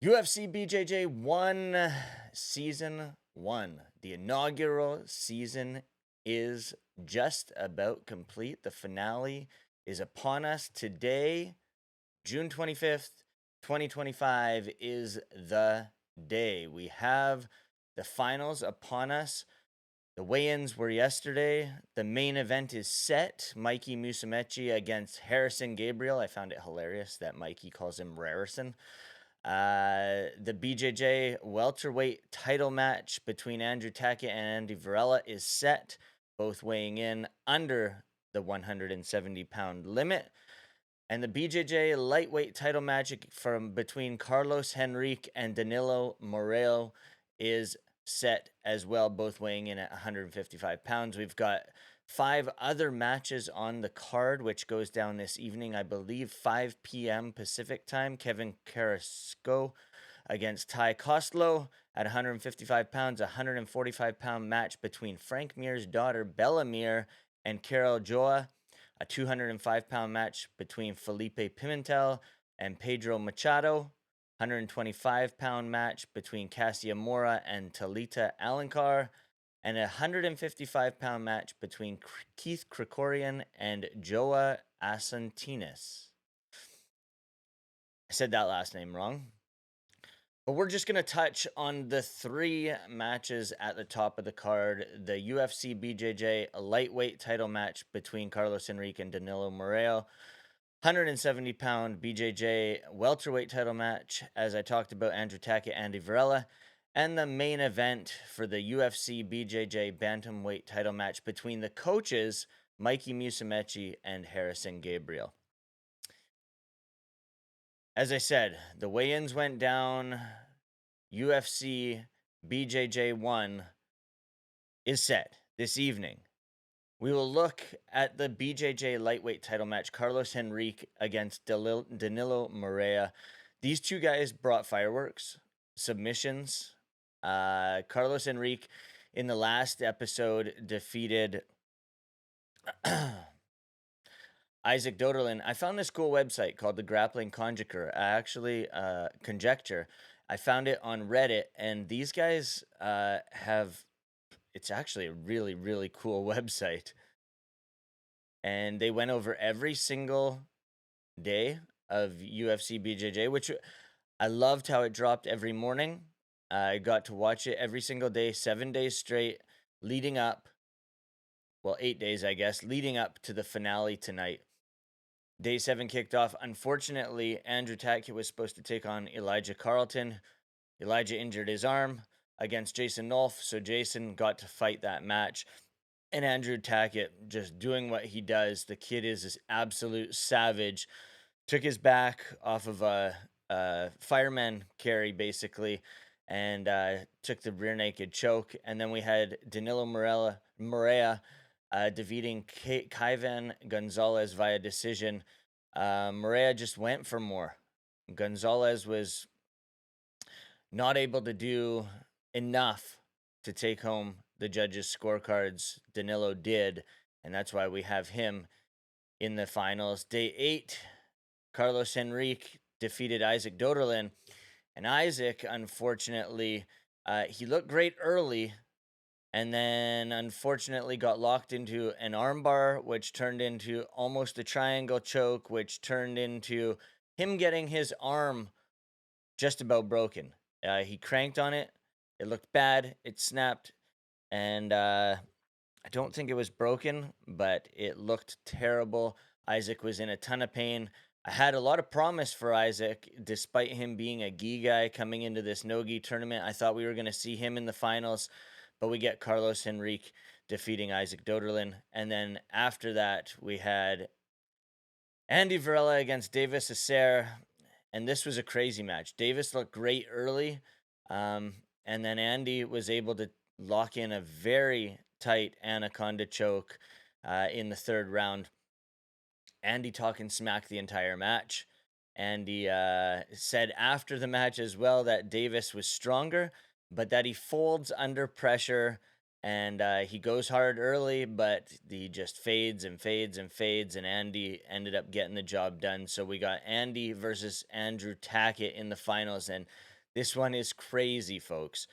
UFC BJJ 1 Season 1. The inaugural season is just about complete. The finale is upon us today. June 25th, 2025 is the day. We have the finals upon us. The weigh-ins were yesterday. The main event is set. Mikey Musumeci against Harrison Gabriel. I found it hilarious that Mikey calls him Rarison. The BJJ welterweight title match between Andrew Tackett and Andy Varela is set, both weighing in under the 170-pound limit. And the BJJ lightweight title match between Carlos Henrique and Danilo Moreo is set as well, both weighing in at 155 pounds. We've got 5 other matches on the card, which goes down this evening, I believe 5 p.m. Pacific time. Kevin Carrasco against Ty Kostlo at 155 pounds, a 145-pound match between Frank Mir's daughter Bella Mir and Carol Joa, a 205-pound match between Felipe Pimentel and Pedro Machado, 125-pound match between Cassia Mora and Talita Alencar, and a 155-pound match between Keith Krikorian and Joa Asantines. I said that last name wrong. But we're just going to touch on the 3 matches at the top of the card. The UFC BJJ lightweight title match between Carlos Henrique and Danilo Moreo. 170-pound BJJ welterweight title match, as I talked about, Andrew Tackett, Andy Varela. And the main event for the UFC BJJ bantamweight title match between the coaches, Mikey Musumeci and Harrison Gabriel. As I said, the weigh-ins went down. UFC BJJ 1 is set this evening. We will look at the BJJ lightweight title match, Carlos Henrique against Danilo Morea. These two guys brought fireworks, submissions. Carlos Henrique in the last episode defeated Isaac Doderlin. I found this cool website called the Grappling Conjecture. Conjecture. I found it on Reddit, and these guys it's actually a really, really cool website. And they went over every single day of UFC BJJ, which I loved how it dropped every morning. I got to watch it every single day, 7 days straight, leading up, 8 days, I guess, leading up to the finale tonight. Day 7 kicked off. Unfortunately, Andrew Tackett was supposed to take on Elijah Carlton. Elijah injured his arm against Jason Nolf, so Jason got to fight that match. And Andrew Tackett just doing what he does. The kid is this absolute savage. Took his back off of a fireman carry, basically, and took the rear naked choke. And then we had Danilo Morea defeating Kaivan Gonzalez via decision. Morea just went for more. Gonzalez was not able to do enough to take home the judges' scorecards. Danilo did, and that's why we have him in the finals. Day 8, Carlos Henrique defeated Isaac Doderlin, and Isaac, unfortunately, he looked great early, and then unfortunately got locked into an armbar, which turned into almost a triangle choke, which turned into him getting his arm just about broken. He cranked on it. It looked bad. It snapped. And I don't think it was broken, but it looked terrible. Isaac was in a ton of pain. I had a lot of promise for Isaac, despite him being a gi guy coming into this no-gi tournament. I thought we were going to see him in the finals, but we get Carlos Henrique defeating Isaac Doderlin. And then after that, we had Andy Varela against Davis Acer. And this was a crazy match. Davis looked great early, and then Andy was able to lock in a very tight anaconda choke in the 3rd round. Andy talking smack the entire match. Andy said after the match as well that Davis was stronger, but that he folds under pressure, and he goes hard early, but he just fades and fades and fades, and Andy ended up getting the job done. So we got Andy versus Andrew Tackett in the finals, and This one is crazy, folks.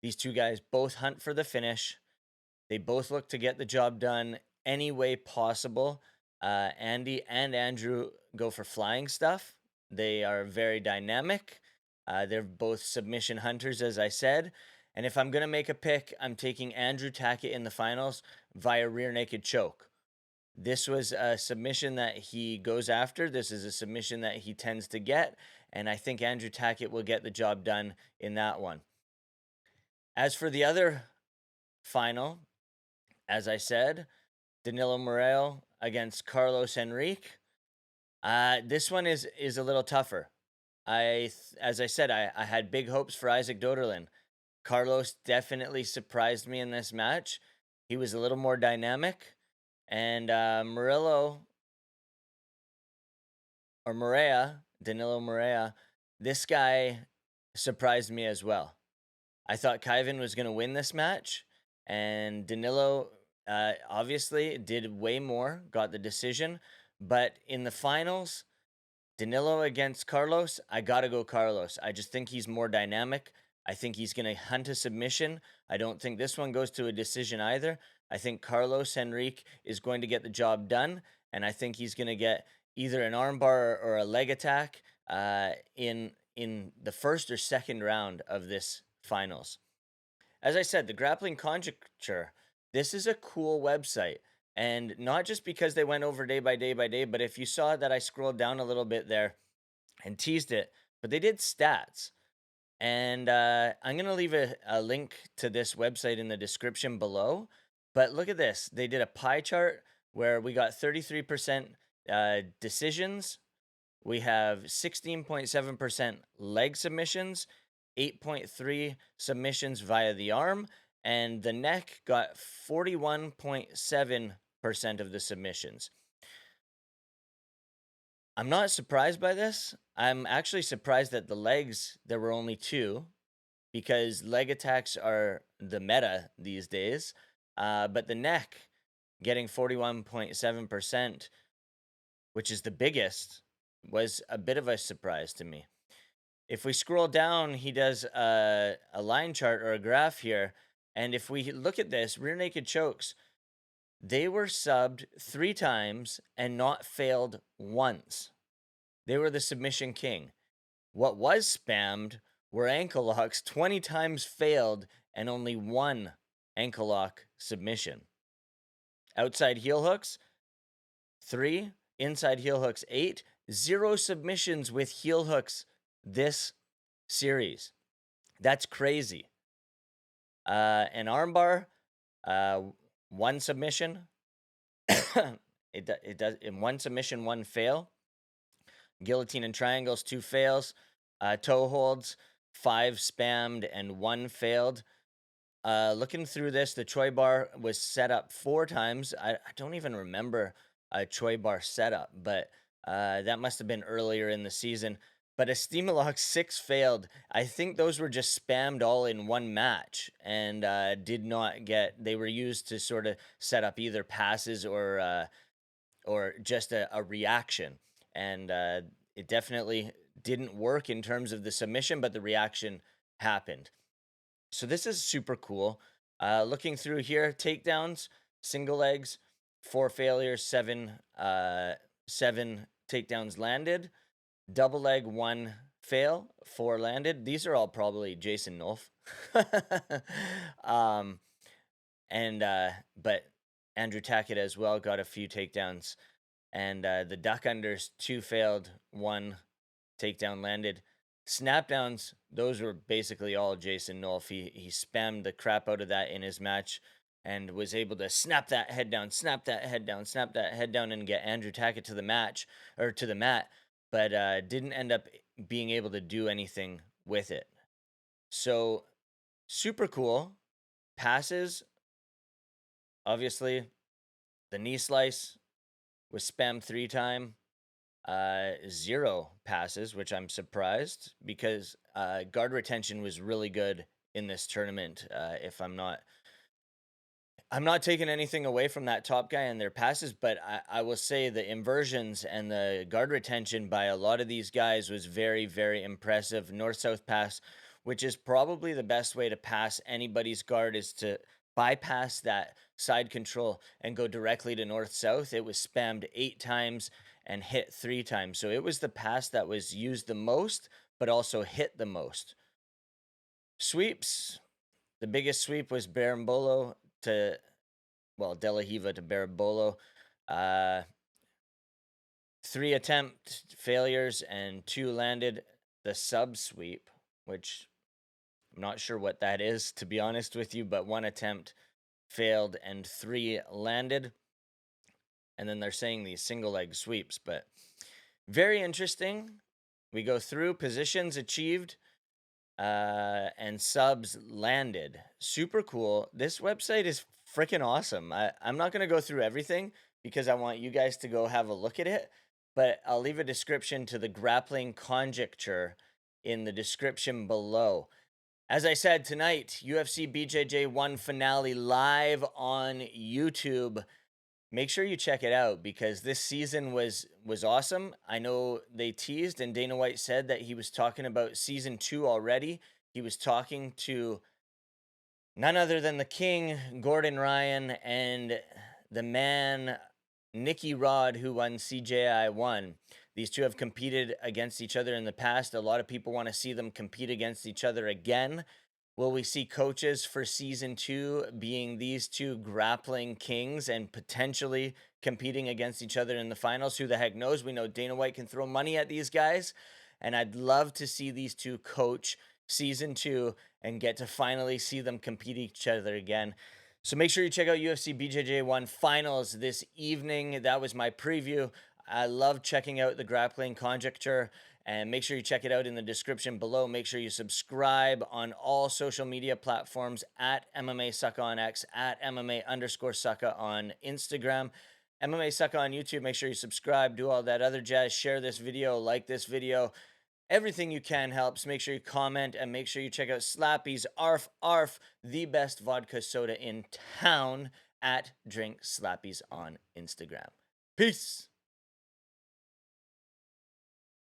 These two guys both hunt for the finish. They both look to get the job done any way possible. Andy and Andrew go for flying stuff. They are very dynamic. They're both submission hunters, as I said. And if I'm going to make a pick, I'm taking Andrew Tackett in the finals via rear naked choke. This was a submission that he goes after. This is a submission that he tends to get. And I think Andrew Tackett will get the job done in that one. As for the other final, as I said, Danilo Morel against Carlos Henrique. This one is a little tougher. As I said, I had big hopes for Isaac Doderlin. Carlos definitely surprised me in this match. He was a little more dynamic, and Danilo Morea, this guy surprised me as well. I thought Kyvan was going to win this match, and Danilo obviously did way more, got the decision. But in the finals, Danilo against Carlos, I got to go Carlos. I just think he's more dynamic. I think he's going to hunt a submission. I don't think this one goes to a decision either. I think Carlos Henrique is going to get the job done, and I think he's going to get either an armbar or a leg attack in the first or second round of this finals. As I said, the Grappling Conjecture, this is a cool website. And not just because they went over day by day by day, but if you saw that I scrolled down a little bit there and teased it, but they did stats. And I'm going to leave a link to this website in the description below. But look at this. They did a pie chart where we got 33% decisions. We have 16.7% leg submissions, 8.3 submissions via the arm, and the neck got 41.7% of the submissions. I'm not surprised by this. I'm actually surprised that the legs, there were only 2, because leg attacks are the meta these days. But the neck getting 41.7%, which is the biggest, was a bit of a surprise to me. If we scroll down, he does a line chart or a graph here. And if we look at this, rear naked chokes, they were subbed 3 times and not failed once. They were the submission king. What was spammed were ankle locks, 20 times failed and only 1 ankle lock submission. Outside heel hooks, 3. Inside heel hooks, 8. 0 submissions with heel hooks this series. That's crazy. An armbar, 1 submission. it does in 1 submission, 1 fail. Guillotine and triangles, 2 fails. Toe holds, 5 spammed and 1 failed. Looking through this, the Choi bar was set up 4 times. I don't even remember a Choi bar setup, but that must have been earlier in the season. But a Steamalock 6 failed. I think those were just spammed all in one match and did not get. They were used to sort of set up either passes or just a reaction, and it definitely didn't work in terms of the submission, but the reaction happened. So this is super cool. Looking through here, takedowns, single legs, 4 failures, 7 takedowns landed. Double leg, 1 fail, 4 landed. These are all probably Jason Nolf. But Andrew Tackett as well got a few takedowns. And the duck unders, 2 failed, 1 takedown landed. Snapdowns, those were basically all Jason Nolf. He spammed the crap out of that in his match and was able to snap that head down, snap that head down, snap that head down, and get Andrew Tackett to the mat, but didn't end up being able to do anything with it. So super cool. Passes, obviously, the knee slice was spammed 3 times. 0 passes, which I'm surprised because guard retention was really good in this tournament. If I'm not I'm not taking anything away from that top guy and their passes, but I will say the inversions and the guard retention by a lot of these guys was very, very impressive. North south pass, which is probably the best way to pass anybody's guard, is to bypass that side control and go directly to north south. It was spammed 8 times and hit 3 times. So it was the pass that was used the most, but also hit the most. Sweeps. The biggest sweep was Berimbolo to, well, De La Hiva to Barabolo. Uh, 3 attempt failures and 2 landed. The sub sweep, which I'm not sure what that is, to be honest with you, but 1 attempt failed and 3 landed. And then they're saying these single leg sweeps, but very interesting. We go through positions achieved, and subs landed. Super cool. This website is freaking awesome. I'm not going to go through everything because I want you guys to go have a look at it, but I'll leave a description to the grappling conjecture in the description below. As I said tonight, UFC BJJ 1 finale live on YouTube. Make sure you check it out because this season was awesome. I know they teased and Dana White said that he was talking about season 2 already. He was talking to none other than the king, Gordon Ryan, and the man, Nicky Rod, who won CJI 1. These two have competed against each other in the past. A lot of people want to see them compete against each other again. Will we see coaches for season 2 being these two grappling kings and potentially competing against each other in the finals? Who the heck knows? We know Dana White can throw money at these guys, and I'd love to see these two coach season 2 and get to finally see them compete each other again. So make sure you check out UFC BJJ 1 finals this evening. That was my preview. I love checking out the grappling conjecture, and make sure you check it out in the description below. Make sure you subscribe on all social media platforms at MMA Sucka on X, at MMA_Sucka on Instagram, MMA Sucka on YouTube. Make sure you subscribe, do all that other jazz, share this video, like this video. Everything you can helps. Make sure you comment and make sure you check out Slappy's Arf Arf, the best vodka soda in town, at Drink Slappies on Instagram. Peace.